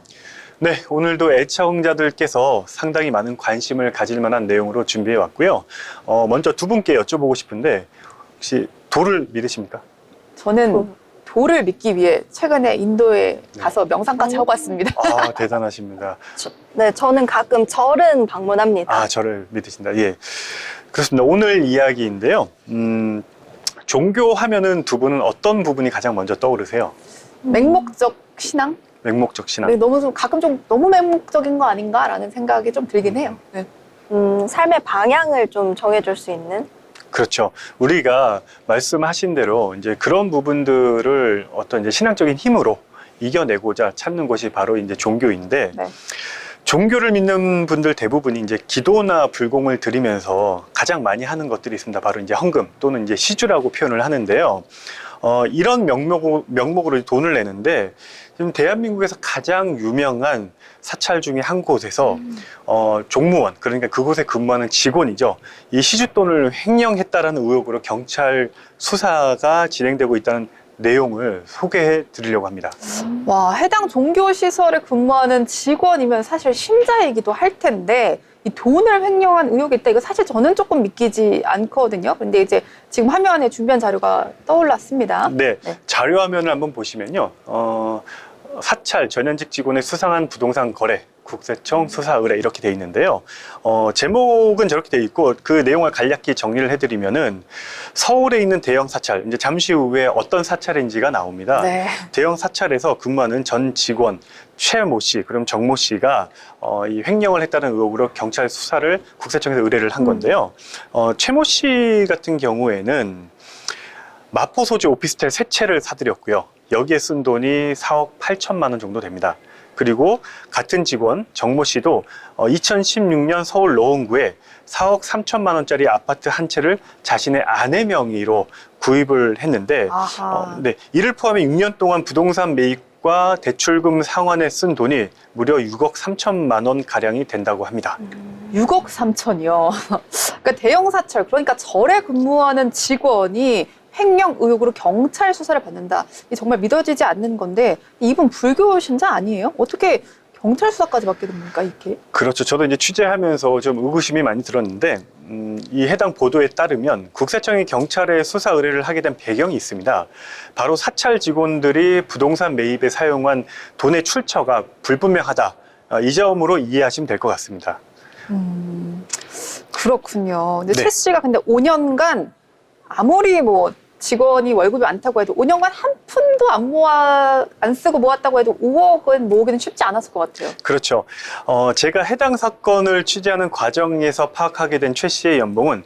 네, 오늘도 애청자들께서 상당히 많은 관심을 가질 만한 내용으로 준비해 왔고요. 먼저 두 분께 여쭤보고 싶은데 혹시 돌을 믿으십니까? 저는 돌을 믿기 위해 최근에 인도에 가서 명상까지 하고 왔습니다. 아, 대단하십니다. 네, 저는 가끔 절은 방문합니다. 아, 저를 믿으신다. 예, 그렇습니다. 오늘 이야기인데요. 종교 하면은 두 분은 어떤 부분이 가장 먼저 떠오르세요? 맹목적 신앙? 맹목적 신앙. 네, 가끔 좀 너무 맹목적인 거 아닌가라는 생각이 좀 들긴 해요. 네. 삶의 방향을 좀 정해줄 수 있는? 그렇죠. 우리가 말씀하신 대로 이제 그런 부분들을 어떤 이제 신앙적인 힘으로 이겨내고자 찾는 것이 바로 이제 종교인데, 네. 종교를 믿는 분들 대부분이 이제 기도나 불공을 드리면서 가장 많이 하는 것들이 있습니다. 바로 이제 헌금 또는 이제 시주라고 표현을 하는데요. 이런 명목으로 돈을 내는데 지금 대한민국에서 가장 유명한 사찰 중에 한 곳에서 종무원, 그러니까 그곳에 근무하는 직원이죠. 이 시주돈을 횡령했다라는 의혹으로 경찰 수사가 진행되고 있다는 내용을 소개해 드리려고 합니다. 와, 해당 종교시설에 근무하는 직원이면 사실 신자이기도 할 텐데 이 돈을 횡령한 의혹이 있다. 이거 사실 저는 조금 믿기지 않거든요. 근데 이제 지금 화면에 준비한 자료가 떠올랐습니다. 네, 자료 화면을 한번 보시면요. 사찰 전현직 직원의 수상한 부동산 거래 국세청 수사 의뢰 이렇게 돼 있는데요. 제목은 저렇게 돼 있고 그 내용을 간략히 정리를 해드리면은 서울에 있는 대형 사찰, 이제 잠시 후에 어떤 사찰인지가 나옵니다. 네. 대형 사찰에서 근무하는 전 직원 최모 씨, 그럼 정모 씨가 이 횡령을 했다는 의혹으로 경찰 수사를 국세청에서 의뢰를 한 건데요. 최모 씨 같은 경우에는 마포 소재 오피스텔 세 채를 사들였고요. 여기에 쓴 돈이 4억 8천만 원 정도 됩니다. 그리고 같은 직원 정모 씨도 2016년 서울 노원구에 4억 3천만 원짜리 아파트 한 채를 자신의 아내 명의로 구입을 했는데 네, 이를 포함해 6년 동안 부동산 매입과 대출금 상환에 쓴 돈이 무려 6억 3천만 원 가량이 된다고 합니다. 6억 3천이요. 그러니까 대형 사찰, 그러니까 절에 근무하는 직원이 횡령 의혹으로 경찰 수사를 받는다. 이 정말 믿어지지 않는 건데 이분 불교 신자 아니에요? 어떻게 경찰 수사까지 받게 됩니까, 이게? 그렇죠. 저도 이제 취재하면서 좀 의구심이 많이 들었는데, 이 해당 보도에 따르면 국세청이 경찰에 수사 의뢰를 하게 된 배경이 있습니다. 바로 사찰 직원들이 부동산 매입에 사용한 돈의 출처가 불분명하다. 이 점으로 이해하시면 될 것 같습니다. 그렇군요. 근데 네. 최 씨가 근데 5년간 아무리 뭐 직원이 월급이 많다고 해도 5년간 한 푼도 안 쓰고 모았다고 해도 5억은 모으기는 쉽지 않았을 것 같아요. 그렇죠. 제가 해당 사건을 취재하는 과정에서 파악하게 된 최 씨의 연봉은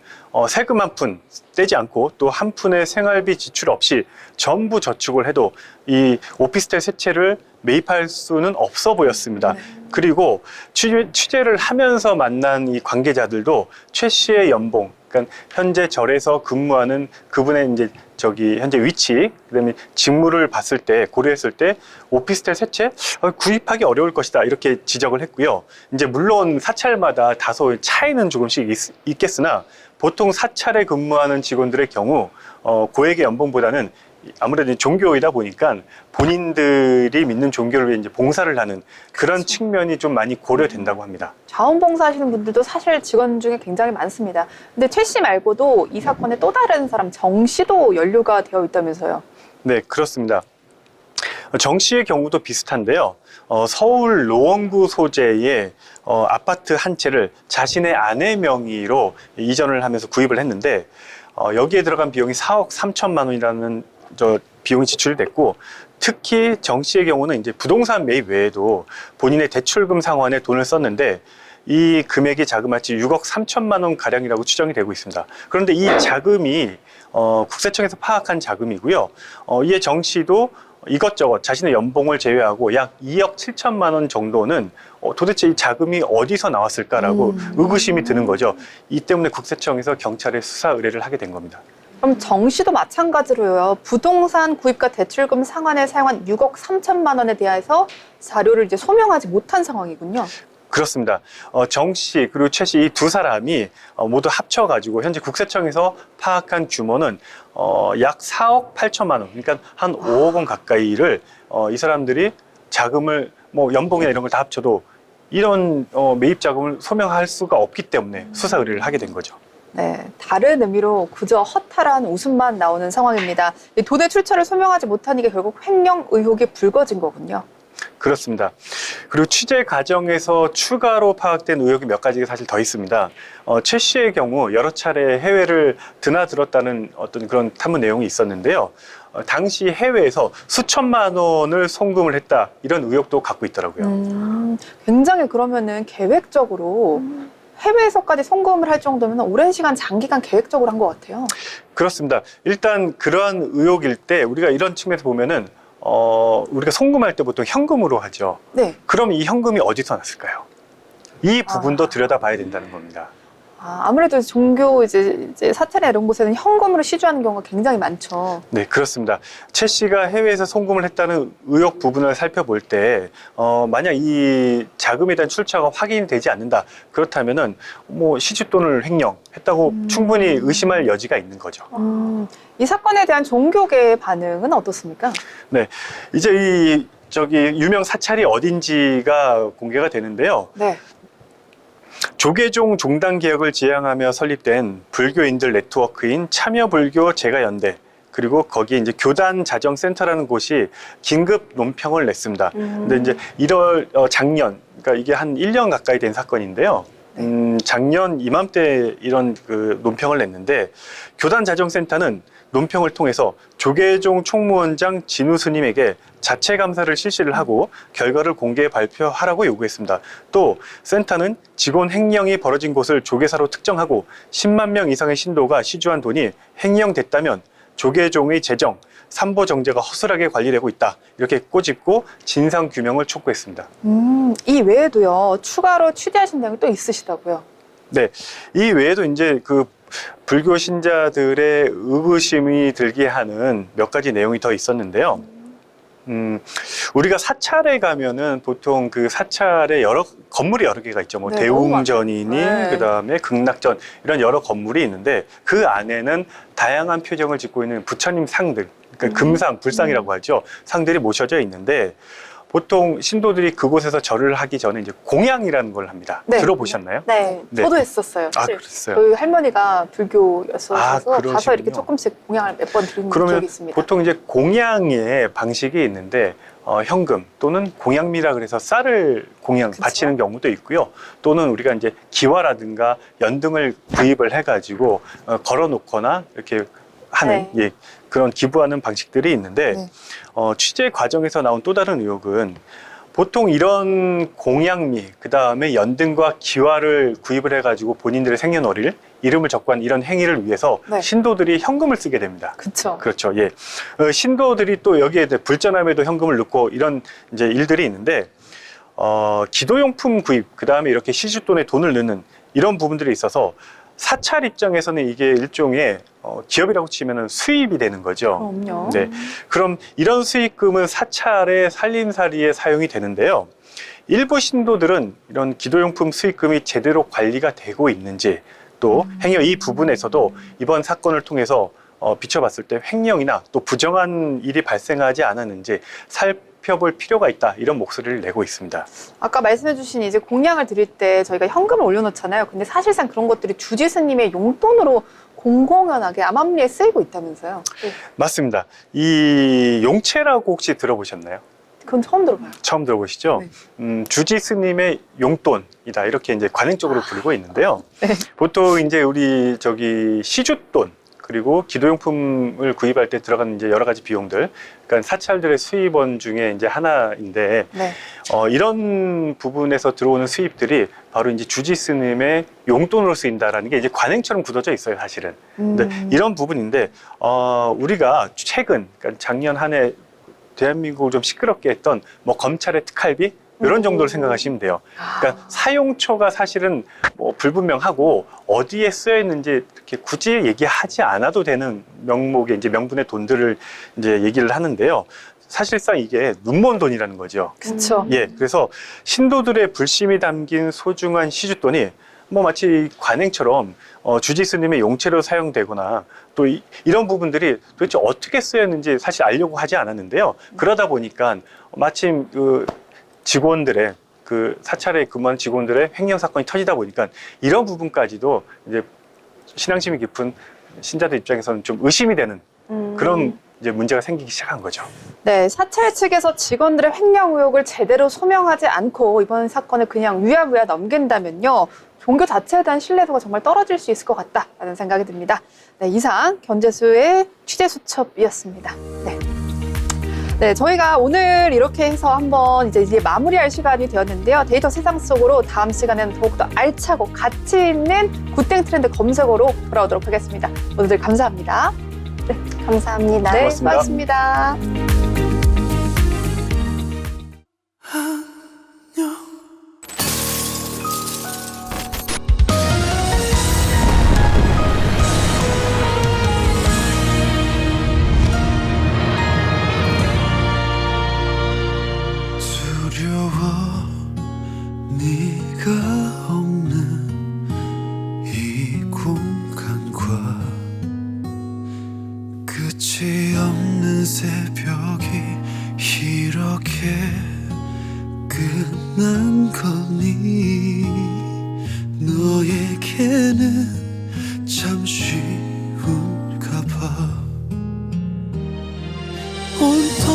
세금 한 푼 떼지 않고 또 한 푼의 생활비 지출 없이 전부 저축을 해도 이 오피스텔 세 채를 매입할 수는 없어 보였습니다. 네. 그리고 취재를 하면서 만난 이 관계자들도 최 씨의 연봉, 그러니까 현재 절에서 근무하는 그분의 이제 현재 위치, 그다음에 직무를 봤을 때, 고려했을 때 오피스텔 세 채 구입하기 어려울 것이다 이렇게 지적을 했고요. 이제 물론 사찰마다 다소 차이는 조금씩 있겠으나 보통 사찰에 근무하는 직원들의 경우 고액의 연봉보다는 아무래도 종교이다 보니까 본인들이 믿는 교를 위해 이제 봉사를 하는 그런 그렇죠. 측면이 좀 많이 고려된다고 합니다. 자원봉사 하시는 분들도 사실 직원 중에 굉장히 많습니다. 근데 최 씨 말고도 이 사건에 또 다른 사람 정 씨도 연루가 되어 있다면서요. 네, 그렇습니다. 정 씨의 경우도 비슷한데요. 서울 노원구 소재의 아파트 한 채를 자신의 아내 명의로 이전을 하면서 구입을 했는데 여기에 들어간 비용이 4억 3천만 원이라는 비용이 지출이 됐고, 특히 정 씨의 경우는 이제 부동산 매입 외에도 본인의 대출금 상환에 돈을 썼는데 이 금액이 자그마치 6억 3천만 원 가량이라고 추정이 되고 있습니다. 그런데 이 자금이 국세청에서 파악한 자금이고요. 이에 정 씨도 이것저것 자신의 연봉을 제외하고 약 2억 7천만 원 정도는 도대체 이 자금이 어디서 나왔을까라고 의구심이 드는 거죠. 이 때문에 국세청에서 경찰에 수사 의뢰를 하게 된 겁니다. 그럼 정 씨도 마찬가지로요. 부동산 구입과 대출금 상환에 사용한 6억 3천만 원에 대해서 자료를 이제 소명하지 못한 상황이군요. 그렇습니다. 정 씨 그리고 최 씨 이 두 사람이 모두 합쳐가지고 현재 국세청에서 파악한 규모는 약 4억 8천만 원, 그러니까 한 5억 원 가까이를 이 사람들이 자금을 뭐 연봉이나 이런 걸 다 합쳐도 이런 매입 자금을 소명할 수가 없기 때문에 수사 의뢰를 하게 된 거죠. 네, 다른 의미로 그저 허탈한 웃음만 나오는 상황입니다. 이 돈의 출처를 소명하지 못한 이게 결국 횡령 의혹이 불거진 거군요. 그렇습니다. 그리고 취재 과정에서 추가로 파악된 의혹이 몇 가지가 사실 더 있습니다. 최 씨의 경우 여러 차례 해외를 드나들었다는 어떤 그런 탐문 내용이 있었는데요. 당시 해외에서 수천만 원을 송금을 했다 이런 의혹도 갖고 있더라고요. 굉장히 그러면은 계획적으로 해외에서까지 송금을 할 정도면 오랜 시간 장기간 계획적으로 한 것 같아요. 그렇습니다. 일단 그러한 의혹일 때 우리가 이런 측면에서 보면은 우리가 송금할 때 보통 현금으로 하죠. 네. 그럼 이 현금이 어디서 났을까요? 이 부분도 들여다봐야 된다는 겁니다. 아무래도 종교 이제 사찰이나 이런 곳에는 현금으로 시주하는 경우가 굉장히 많죠. 네, 그렇습니다. 최 씨가 해외에서 송금을 했다는 의혹 부분을 살펴볼 때, 만약 이 자금에 대한 출처가 확인이 되지 않는다. 그렇다면은, 뭐, 시주돈을 횡령했다고 충분히 의심할 여지가 있는 거죠. 이 사건에 대한 종교계의 반응은 어떻습니까? 네. 이제 유명 사찰이 어딘지가 공개가 되는데요. 네. 조계종 종단 개혁을 지향하며 설립된 불교인들 네트워크인 참여불교 제가연대, 그리고 거기에 이제 교단 자정센터라는 곳이 긴급 논평을 냈습니다. 근데 이제 작년, 그러니까 이게 한 1년 가까이 된 사건인데요. 작년 이맘때 이런 그 논평을 냈는데, 교단 자정센터는 논평을 통해서 조계종 총무원장 진우 스님에게 자체 감사를 실시를 하고 결과를 공개 발표하라고 요구했습니다. 또 센터는 직원 횡령이 벌어진 곳을 조계사로 특정하고 10만 명 이상의 신도가 시주한 돈이 횡령됐다면 조계종의 재정, 삼보 정제가 허술하게 관리되고 있다. 이렇게 꼬집고 진상 규명을 촉구했습니다. 이 외에도요, 추가로 취재하신 내용이 또 있으시다고요? 네, 이 외에도 이제 그 불교 신자들의 의구심이 들게 하는 몇 가지 내용이 더 있었는데요. 우리가 사찰에 가면은 보통 그 사찰에 건물이 여러 개가 있죠. 뭐 네, 대웅전이니, 네. 그 다음에 극락전, 이런 여러 건물이 있는데 그 안에는 다양한 표정을 짓고 있는 부처님 상들, 그러니까 금상, 불상이라고 하죠. 상들이 모셔져 있는데 보통 신도들이 그곳에서 절을 하기 전에 이제 공양이라는 걸 합니다. 네. 들어보셨나요? 네. 네. 저도 했었어요. 아, 사실 그랬어요. 저희 할머니가 불교였어서 가서 그러시군요. 이렇게 조금씩 공양을 몇 번 드린 그러면 적이 있습니다. 보통 이제 공양의 방식이 있는데 현금 또는 공양미라 그래서 쌀을 공양 그쵸. 바치는 경우도 있고요. 또는 우리가 이제 기와라든가 연등을 구입을 해가지고 걸어놓거나 이렇게 하는 네. 예, 그런 기부하는 방식들이 있는데 네. 취재 과정에서 나온 또 다른 의혹은 보통 이런 공양미, 그 다음에 연등과 기와를 구입을 해가지고 본인들의 생년월일, 이름을 적고 한 이런 행위를 위해서 네. 신도들이 현금을 쓰게 됩니다. 그쵸. 그렇죠. 예. 신도들이 또 여기에 이제 불전함에도 현금을 넣고 이런 이제 일들이 있는데, 기도용품 구입, 그 다음에 이렇게 시주돈에 돈을 넣는 이런 부분들이 있어서 사찰 입장에서는 이게 일종의 기업이라고 치면은 수입이 되는 거죠. 그럼요. 네. 그럼 이런 수익금은 사찰의 살림살이에 사용이 되는데요. 일부 신도들은 이런 기도용품 수익금이 제대로 관리가 되고 있는지 또 행여 이 부분에서도 이번 사건을 통해서 비춰봤을 때 횡령이나 또 부정한 일이 발생하지 않았는지 살펴볼 필요가 있다 이런 목소리를 내고 있습니다. 아까 말씀해주신 이제 공양을 드릴 때 저희가 현금을 올려놓잖아요. 근데 사실상 그런 것들이 주지 스님의 용돈으로 공공연하게 암암리에 쓰이고 있다면서요. 네. 맞습니다. 이 용채라고 혹시 들어보셨나요? 그건 처음 들어봐요. 처음 들어보시죠? 주지 스님의 용돈이다 이렇게 이제 관행적으로 부르고 있는데요. 네. 보통 이제 우리 시주돈 그리고 기도용품을 구입할 때 들어가는 이제 여러 가지 비용들, 그러니까 사찰들의 수입원 중에 이제 하나인데 네. 이런 부분에서 들어오는 수입들이 바로 이제 주지 스님의 용돈으로 쓰인다라는 게 이제 관행처럼 굳어져 있어요, 사실은. 근데 이런 부분인데 우리가 최근, 그러니까 작년 한 해 대한민국을 좀 시끄럽게 했던 뭐 검찰의 특활비 이런 정도로 생각하시면 돼요. 그러니까 사용처가 사실은 뭐 불분명하고 어디에 쓰여 있는지 이렇게 굳이 얘기하지 않아도 되는 명목의 이제 명분의 돈들을 이제 얘기를 하는데요. 사실상 이게 눈먼 돈이라는 거죠. 그쵸. 예, 그래서 신도들의 불심이 담긴 소중한 시주돈이 뭐 마치 관행처럼 주지 스님의 용채로 사용되거나 또 이런 부분들이 도대체 어떻게 쓰였는지 사실 알려고 하지 않았는데요. 그러다 보니까 마침 그 직원들의 그 사찰에 근무하는 직원들의 횡령 사건이 터지다 보니까 이런 부분까지도 이제 신앙심이 깊은 신자들 입장에서는 좀 의심이 되는 그런 이제 문제가 생기기 시작한 거죠. 네, 사찰 측에서 직원들의 횡령 의혹을 제대로 소명하지 않고 이번 사건을 그냥 유야무야 넘긴다면요. 종교 자체에 대한 신뢰도가 정말 떨어질 수 있을 것 같다라는 생각이 듭니다. 네, 이상 견제수의 취재 수첩이었습니다. 네. 네, 저희가 오늘 이렇게 해서 한번 이제 마무리할 시간이 되었는데요. 데이터 세상 속으로 다음 시간에는 더욱더 알차고 가치 있는 굿땡 트렌드 검색어로 돌아오도록 하겠습니다. 오늘들 감사합니다. 감사합니다. 네, 고맙습니다. 수고하셨습니다. 두려워 네가 없는 이 공간과 끝이 없는 새벽이 이렇게 끝난 거니 너에게는 참 쉬운가 봐 온통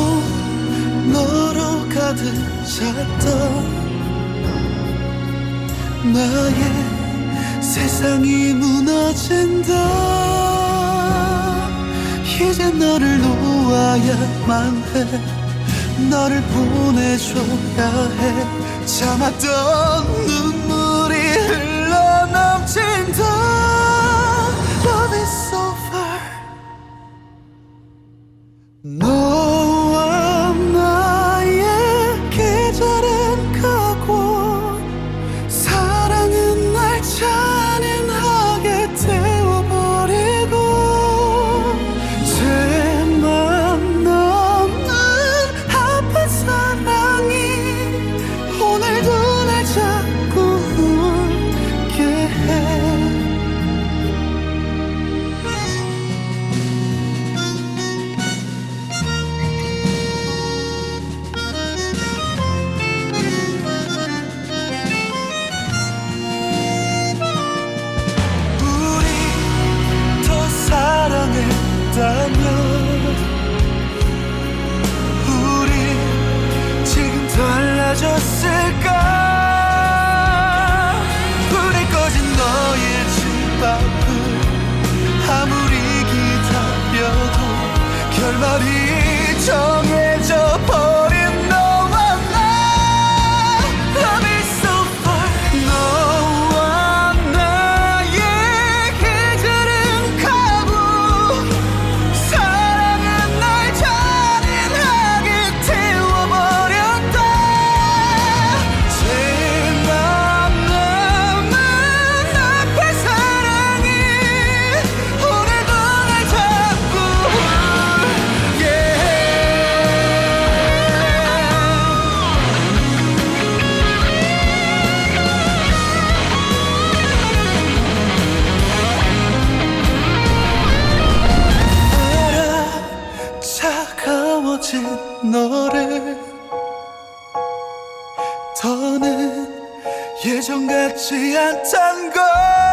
너로 가득 찼던 나의 세상이 무너진다 이제 너를 놓아야만 해 너를 보내줘야 해 참았던 눈물이 흘러넘친다 Love is so far 너와 나의 계절은 가고 사랑은 날 잔인하게 태워버리고 죄만 없는 아픈 사랑이 오늘도 날 자꾸 울게 해 너를 더는 예전 같지 않단 걸